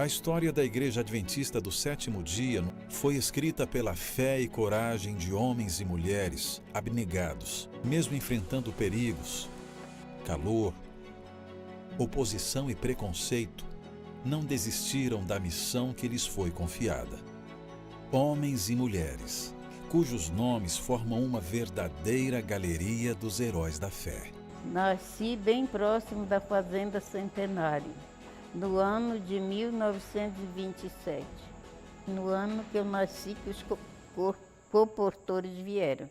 A história da Igreja Adventista do Sétimo Dia foi escrita pela fé e coragem de homens e mulheres abnegados, mesmo enfrentando perigos, calor, oposição e preconceito, não desistiram da missão que lhes foi confiada. Homens e mulheres, cujos nomes formam uma verdadeira galeria dos heróis da fé. Nasci bem próximo da Fazenda Centenário, no ano de 1927, no ano que eu nasci que os comportores vieram.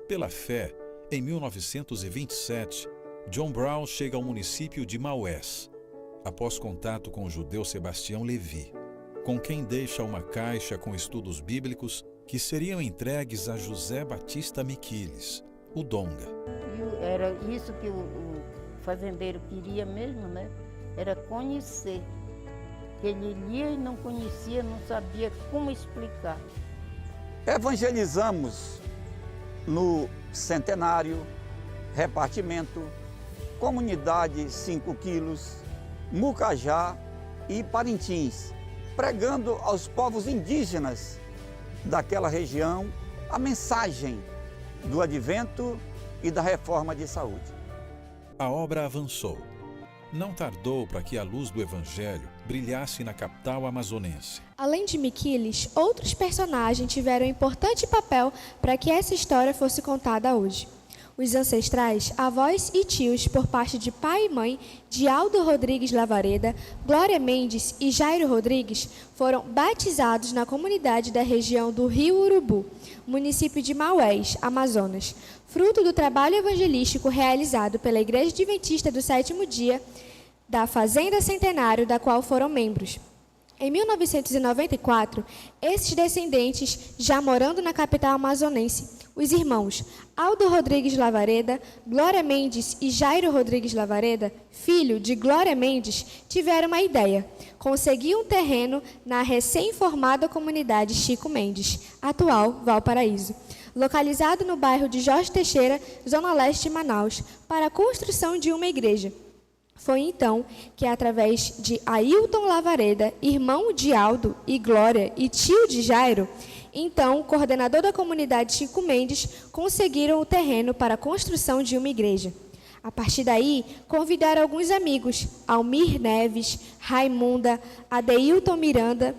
Pela fé, em 1927, John Brown chega ao município de Maués, após contato com o judeu Sebastião Levi, com quem deixa uma caixa com estudos bíblicos que seriam entregues a José Batista Miquiles, o Donga. Era isso que o fazendeiro queria mesmo, né? Era conhecer. Ele lia e não conhecia, não sabia como explicar. Evangelizamos no Centenário, Repartimento, Comunidade 5 quilos, Mucajá e Parintins, pregando aos povos indígenas daquela região a mensagem do advento e da reforma de saúde. A obra avançou. Não tardou para que a luz do Evangelho brilhasse na capital amazonense. Além de Miquiles, outros personagens tiveram um importante papel para que essa história fosse contada hoje. Os ancestrais, avós e tios por parte de pai e mãe de Aldo Rodrigues Lavareda, Glória Mendes e Jairo Rodrigues foram batizados na comunidade da região do Rio Urubu, município de Maués, Amazonas, fruto do trabalho evangelístico realizado pela Igreja Adventista do Sétimo Dia da Fazenda Centenário, da qual foram membros. Em 1994, esses descendentes, já morando na capital amazonense, os irmãos Aldo Rodrigues Lavareda, Glória Mendes e Jairo Rodrigues Lavareda, filho de Glória Mendes, tiveram uma ideia: conseguir um terreno na recém-formada comunidade Chico Mendes, atual Valparaíso, localizado no bairro de Jorge Teixeira, zona leste de Manaus, para a construção de uma igreja. Foi então que, através de Ailton Lavareda, irmão de Aldo e Glória e tio de Jairo, então coordenador da comunidade Chico Mendes, conseguiram o terreno para a construção de uma igreja. A partir daí, convidaram alguns amigos, Almir Neves, Raimunda, Adeilton Miranda,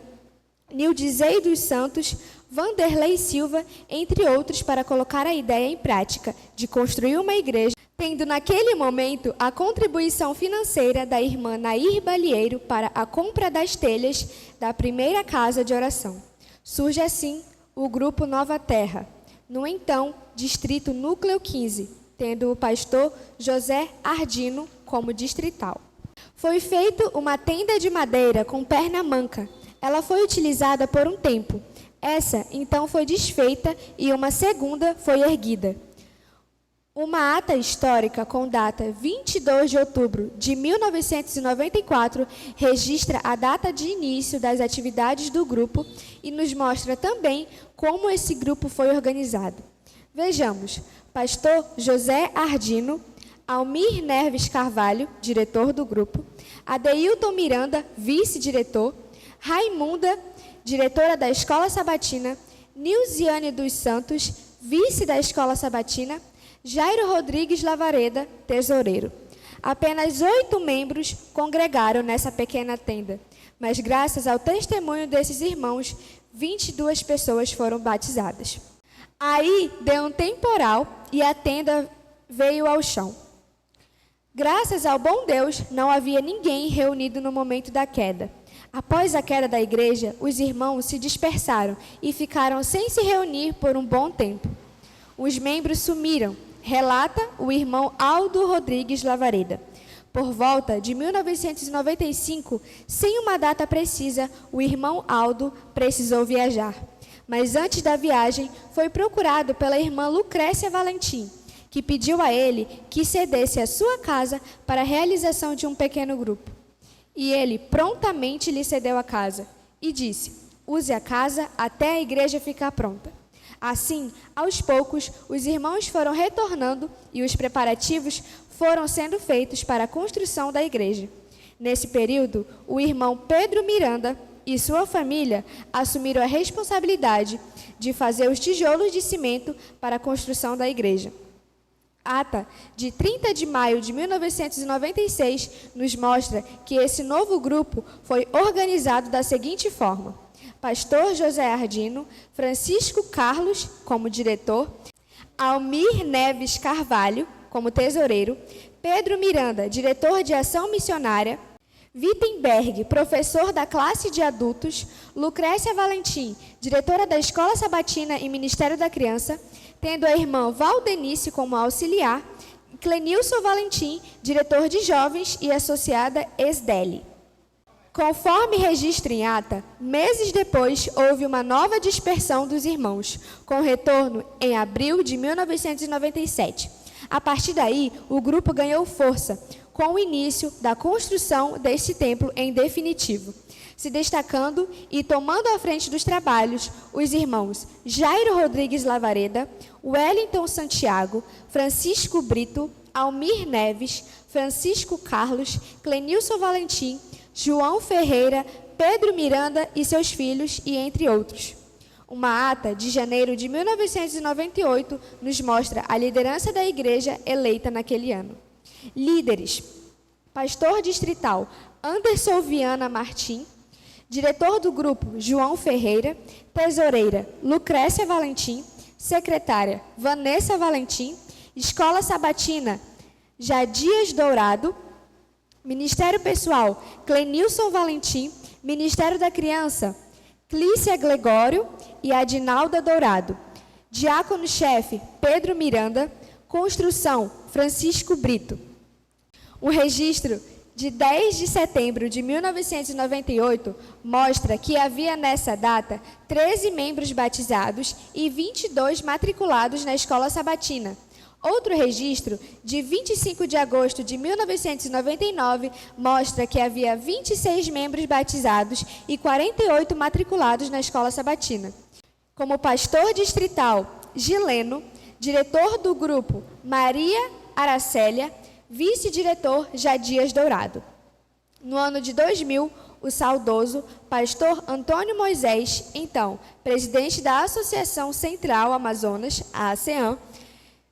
Nildizei dos Santos, Vanderlei Silva, entre outros, para colocar a ideia em prática de construir uma igreja, tendo naquele momento a contribuição financeira da irmã Nair Balieiro para a compra das telhas da primeira casa de oração. Surge assim o Grupo Nova Terra, no então Distrito Núcleo 15, tendo o pastor José Ardino como distrital. Foi feita uma tenda de madeira com perna manca. Ela foi utilizada por um tempo. Essa, então, foi desfeita e uma segunda foi erguida. Uma ata histórica com data 22 de outubro de 1994 registra a data de início das atividades do grupo e nos mostra também como esse grupo foi organizado. Vejamos: pastor José Ardino, Almir Neves Carvalho, diretor do grupo, Adeilton Miranda, vice-diretor, Raimunda, diretora da Escola Sabatina, Nilziane dos Santos, vice da Escola Sabatina, Jairo Rodrigues Lavareda, tesoureiro. Apenas 8 membros congregaram nessa pequena tenda, mas graças ao testemunho desses irmãos, 22 pessoas foram batizadas. Aí deu um temporal e a tenda veio ao chão. Graças ao bom Deus, não havia ninguém reunido no momento da queda. Após a queda da igreja, os irmãos se dispersaram e ficaram sem se reunir por um bom tempo. Os membros sumiram, relata o irmão Aldo Rodrigues Lavareda. Por volta de 1995, sem uma data precisa, o irmão Aldo precisou viajar. Mas antes da viagem, foi procurado pela irmã Lucrécia Valentim, que pediu a ele que cedesse a sua casa para a realização de um pequeno grupo. E ele prontamente lhe cedeu a casa e disse: use a casa até a igreja ficar pronta. Assim, aos poucos, os irmãos foram retornando e os preparativos foram sendo feitos para a construção da igreja. Nesse período, o irmão Pedro Miranda e sua família assumiram a responsabilidade de fazer os tijolos de cimento para a construção da igreja. A ata de 30 de maio de 1996 nos mostra que esse novo grupo foi organizado da seguinte forma: Pastor José Ardino, Francisco Carlos como diretor, Almir Neves Carvalho como tesoureiro, Pedro Miranda, diretor de ação missionária, Wittenberg, professor da classe de adultos, Lucrécia Valentim, diretora da Escola Sabatina e Ministério da Criança, tendo a irmã Valdenice como auxiliar, Clenilson Valentim, diretor de jovens e associada Esdeli. Conforme registro em ata, meses depois houve uma nova dispersão dos irmãos, com retorno em abril de 1997. A partir daí, o grupo ganhou força, com o início da construção deste templo em definitivo, se destacando e tomando à frente dos trabalhos os irmãos Jairo Rodrigues Lavareda, Wellington Santiago, Francisco Brito, Almir Neves, Francisco Carlos, Clenilson Valentim, João Ferreira, Pedro Miranda e seus filhos, e entre outros. Uma ata de janeiro de 1998 nos mostra a liderança da igreja eleita naquele ano. Líderes: pastor distrital Anderson Viana Martim, diretor do grupo João Ferreira, tesoureira Lucrécia Valentim, secretária Vanessa Valentim, Escola Sabatina Jadias Dourado, Ministério Pessoal Clenilson Valentim, Ministério da Criança Clícia Gregório e Adinalda Dourado, diácono-chefe Pedro Miranda, Construção Francisco Brito. O registro de 10 de setembro de 1998 mostra que havia nessa data 13 membros batizados e 22 matriculados na Escola Sabatina. Outro registro, de 25 de agosto de 1999, mostra que havia 26 membros batizados e 48 matriculados na Escola Sabatina. Como pastor distrital, Gileno, diretor do grupo, Maria Aracélia, vice-diretor, Jadias Dourado. No ano de 2000, o saudoso pastor Antônio Moisés, então presidente da Associação Central Amazonas, a ASEAM,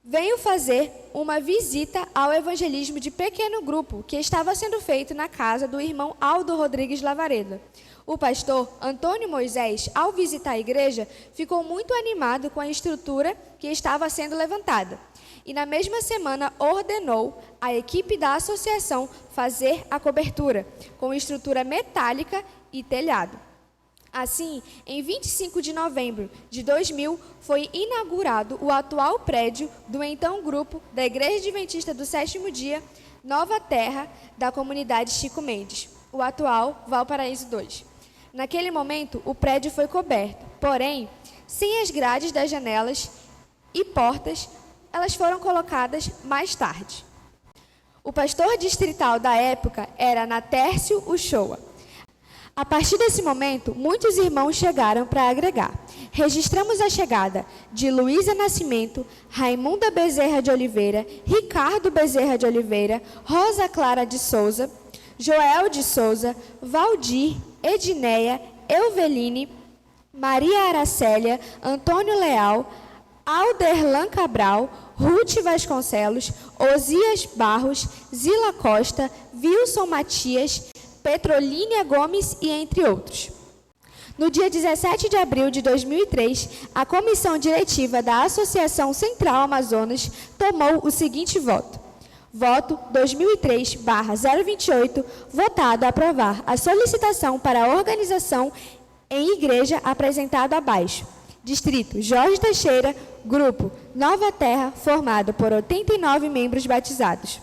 veio fazer uma visita ao evangelismo de pequeno grupo que estava sendo feito na casa do irmão Aldo Rodrigues Lavareda. O pastor Antônio Moisés, ao visitar a igreja, ficou muito animado com a estrutura que estava sendo levantada. E na mesma semana ordenou a equipe da associação fazer a cobertura, com estrutura metálica e telhado. Assim, em 25 de novembro de 2000, foi inaugurado o atual prédio do então grupo da Igreja Adventista do Sétimo Dia, Nova Terra, da comunidade Chico Mendes, o atual Valparaíso 2. Naquele momento, o prédio foi coberto, porém, sem as grades das janelas e portas, elas foram colocadas mais tarde. O pastor distrital da época era Natércio Uchoa. A partir desse momento, muitos irmãos chegaram para agregar. Registramos a chegada de Luísa Nascimento, Raimunda Bezerra de Oliveira, Ricardo Bezerra de Oliveira, Rosa Clara de Souza, Joel de Souza, Valdir, Edneia, Euveline, Maria Aracélia, Antônio Leal, Alderlan Cabral, Ruth Vasconcelos, Osias Barros, Zila Costa, Wilson Matias, Petrolínia Gomes e entre outros. No dia 17 de abril de 2003, a comissão diretiva da Associação Central Amazonas tomou o seguinte voto. Voto 2003/028, votado a aprovar a solicitação para a organização em igreja apresentado abaixo. Distrito Jorge Teixeira, Grupo Nova Terra, formado por 89 membros batizados.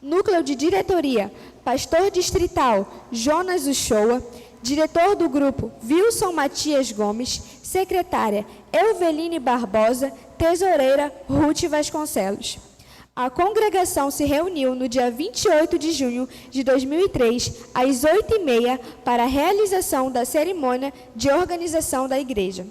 Núcleo de diretoria, pastor distrital Jonas Uchoa, diretor do grupo Wilson Matias Gomes, secretária Euveline Barbosa, tesoureira Ruth Vasconcelos. A congregação se reuniu no dia 28 de junho de 2003, às 8h30, para a realização da cerimônia de organização da igreja.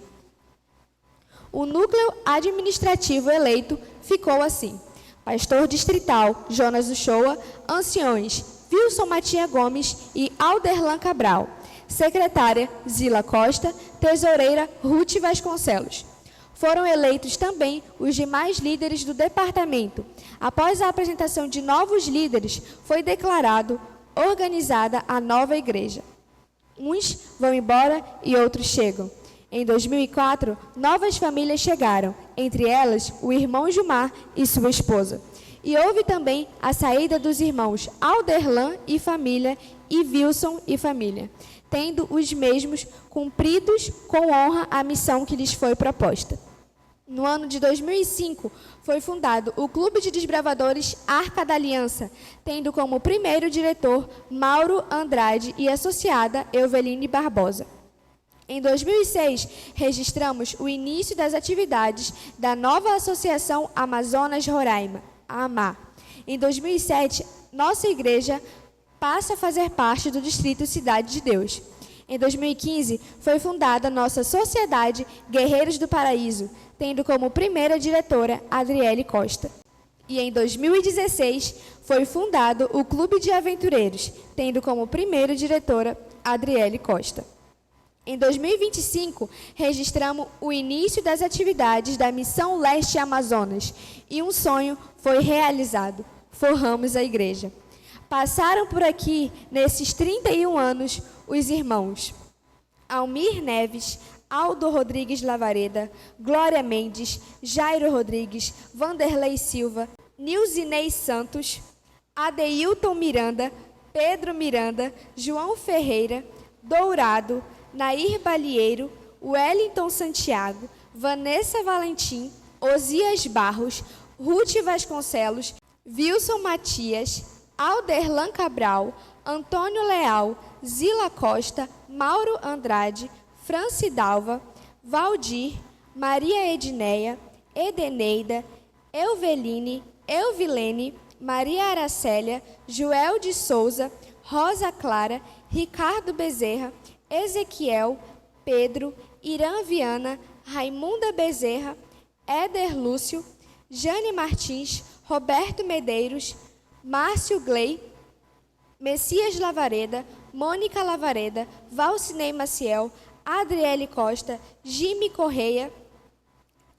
O núcleo administrativo eleito ficou assim: pastor distrital Jonas Uchoa, anciões Wilson Matia Gomes e Alderlan Cabral. Secretária, Zila Costa. Tesoureira, Ruth Vasconcelos. Foram eleitos também os demais líderes do departamento. Após a apresentação de novos líderes, foi declarado organizada a nova igreja. Uns vão embora e outros chegam. Em 2004, novas famílias chegaram, entre elas o irmão Gilmar e sua esposa. E houve também a saída dos irmãos Alderlan e família e Wilson e família, tendo os mesmos cumpridos com honra a missão que lhes foi proposta. No ano de 2005, foi fundado o Clube de Desbravadores Arca da Aliança, tendo como primeiro diretor Mauro Andrade e associada Euveline Barbosa. Em 2006, registramos o início das atividades da nova Associação Amazonas Roraima, a AMA. Em 2007, nossa igreja passa a fazer parte do Distrito Cidade de Deus. Em 2015, foi fundada nossa Sociedade Guerreiros do Paraíso, tendo como primeira diretora Adriele Costa. E em 2016, foi fundado o Clube de Aventureiros, tendo como primeira diretora Adriele Costa. Em 2025, registramos o início das atividades da Missão Leste Amazonas e um sonho foi realizado: forramos a igreja. Passaram por aqui, nesses 31 anos, os irmãos Almir Neves, Aldo Rodrigues Lavareda, Glória Mendes, Jairo Rodrigues, Vanderlei Silva, Nilzinei Santos, Adeilton Miranda, Pedro Miranda, João Ferreira, Dourado, Nair Balieiro, Wellington Santiago, Vanessa Valentim, Osias Barros, Ruth Vasconcelos, Wilson Matias, Alderlan Cabral, Antônio Leal, Zila Costa, Mauro Andrade, Franci Dalva, Valdir, Maria Edneia, Edeneida, Euveline, Euvilene, Maria Aracélia, Joel de Souza, Rosa Clara, Ricardo Bezerra, Ezequiel, Pedro, Irã Viana, Raimunda Bezerra, Éder Lúcio, Jane Martins, Roberto Medeiros, Márcio Glei, Messias Lavareda, Mônica Lavareda, Valcinei Maciel, Adriele Costa, Jimmy Correia,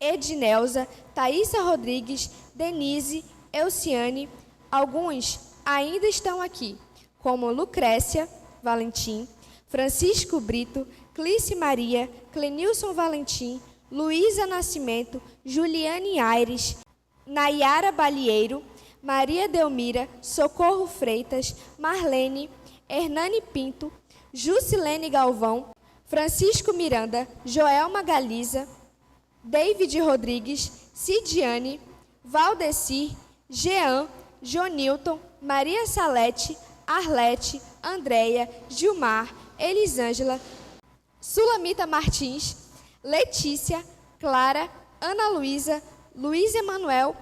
Ednelza, Thaísa Rodrigues, Denise, Elciane. Alguns ainda estão aqui, como Lucrécia Valentim, Francisco Brito, Clice Maria, Clenilson Valentim, Luísa Nascimento, Juliane Aires, Nayara Balieiro, Maria Delmira, Socorro Freitas, Marlene, Hernani Pinto, Jusilene Galvão, Francisco Miranda, Joelma Galiza, David Rodrigues, Cidiane, Valdecir, Jean, Jonilton, Maria Salete, Arlete, Andréia, Gilmar, Elisângela, Sulamita Martins, Letícia, Clara, Ana Luísa, Luiz Emanuel.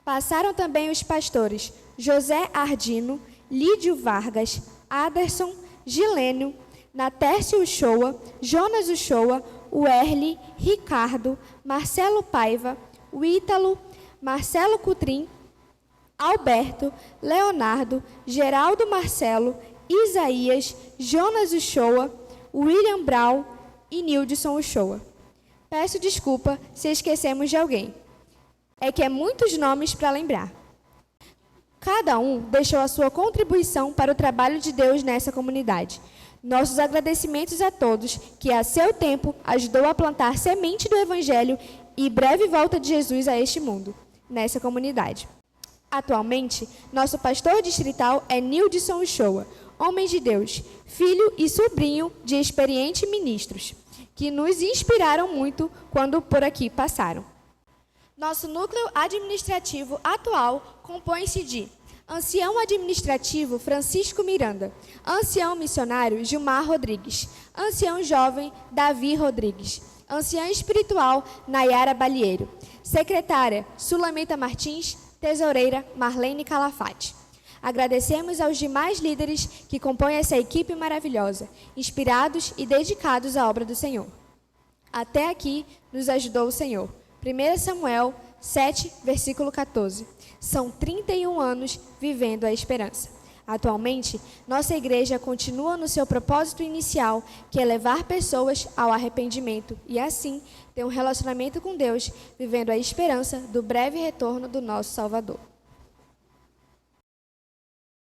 Passaram também os pastores José Ardino, Lídio Vargas, Aderson, Gilênio, Natércio Uchoa, Jonas Uchoa, Werli, Ricardo, Marcelo Paiva, Ítalo, Marcelo Cutrim, Alberto, Leonardo, Geraldo Marcelo, Isaías, Jonas Uchoa, William Brown e Nildson Uchoa. Peço desculpa se esquecemos de alguém. É que é muitos nomes para lembrar. Cada um deixou a sua contribuição para o trabalho de Deus nessa comunidade. Nossos agradecimentos a todos que, a seu tempo, ajudou a plantar semente do Evangelho e breve volta de Jesus a este mundo, nessa comunidade. Atualmente, nosso pastor distrital é Nildson Uchoa, homem de Deus, filho e sobrinho de experientes ministros, que nos inspiraram muito quando por aqui passaram. Nosso núcleo administrativo atual compõe-se de ancião administrativo Francisco Miranda, ancião missionário Gilmar Rodrigues, ancião jovem Davi Rodrigues, anciã espiritual Nayara Balieiro, secretária Sulamita Martins, tesoureira Marlene Calafate. Agradecemos aos demais líderes que compõem essa equipe maravilhosa, inspirados e dedicados à obra do Senhor. Até aqui nos ajudou o Senhor. 1 Samuel 7, versículo 14. São 31 anos vivendo a esperança. Atualmente, nossa igreja continua no seu propósito inicial, que é levar pessoas ao arrependimento e, assim, ter um relacionamento com Deus, vivendo a esperança do breve retorno do nosso Salvador.